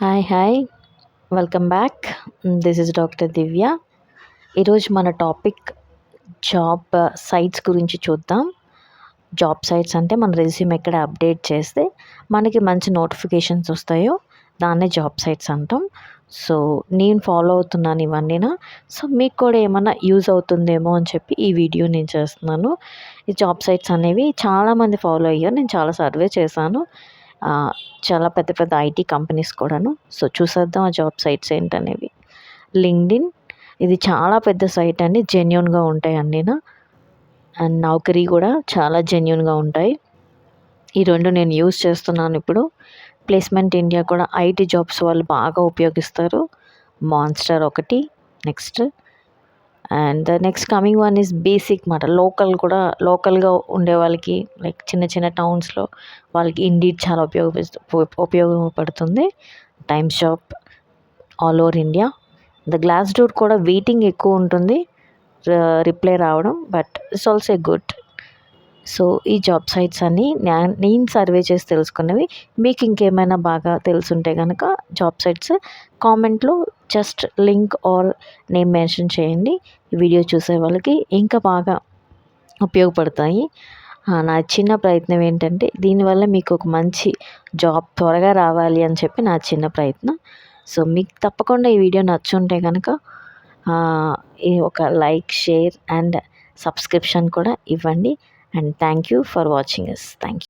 Hi. Welcome back. This is doctor Divya. ఈరోజు మన topic job sites గురించి చూద్దాం. జాబ్ సైట్స్ అంటే మన రెజ్యూమ్ ఎక్కడ అప్డేట్ చేస్తే మనకి మంచి నోటిఫికేషన్స్ వస్తాయో దాన్నే జాబ్ సైట్స్ అంటాం. సో నేను ఫాలో అవుతున్నాను ఇవన్నీనా. సో మీకు కూడా ఏమన్నా యూజ్ అవుతుందేమో అని చెప్పి ఈ వీడియో నేను చేస్తున్నాను. ఈ జాబ్ సైట్స్ అనేవి చాలామంది ఫాలో అయ్యారు. నేను చాలా సర్వే చేశాను. చాలా పెద్ద పెద్ద ఐటీ కంపెనీస్ కూడాను. సో చూసేద్దాం ఆ జాబ్ సైట్స్ ఏంటనేవి. లింక్డ్ఇన్ ఇది చాలా పెద్ద సైట్ అండి. జెన్యూన్గా ఉంటాయి అన్నీనా. అండ్ నౌకరీ కూడా చాలా జెన్యూన్గా ఉంటాయి. ఈ రెండు నేను యూస్ చేస్తున్నాను ఇప్పుడు. ప్లేస్మెంట్ ఇండియా కూడా ఐటీ జాబ్స్ వాళ్ళు బాగా ఉపయోగిస్తారు. మాన్స్టర్ ఒకటి. Next and the next coming one is basic మాట. లోకల్గా ఉండే వాళ్ళకి లైక్ చిన్న చిన్న టౌన్స్లో వాళ్ళకి ఇండీడ్ చాలా ఉపయోగపడుతుంది. Times job all over India. The glass door కూడా వెయిటింగ్ ఎక్కువ ఉంటుంది రిప్లై రావడం, but it's also good. So ఈ జాబ్ సైట్స్ అన్నీ నేను సర్వే చేసి తెలుసుకున్నవి. మీకు ఇంకేమైనా బాగా తెలుసుంటే కనుక జాబ్ సైట్స్ కామెంట్లో just link or name mention చేయండి. ఈ వీడియో చూసే వాళ్ళకి ఇంకా బాగా ఉపయోగపడతాయి. నా చిన్న ప్రయత్నం ఏంటంటే దీనివల్ల మీకు ఒక మంచి జాబ్ త్వరగా రావాలి అని చెప్పి నా చిన్న ప్రయత్నం. సో మీకు తప్పకుండా ఈ వీడియో నచ్చుంటే కనుక ఈ ఒక లైక్, షేర్ అండ్ సబ్స్క్రిప్షన్ కూడా ఇవ్వండి. And thank you for watching us. Thank you.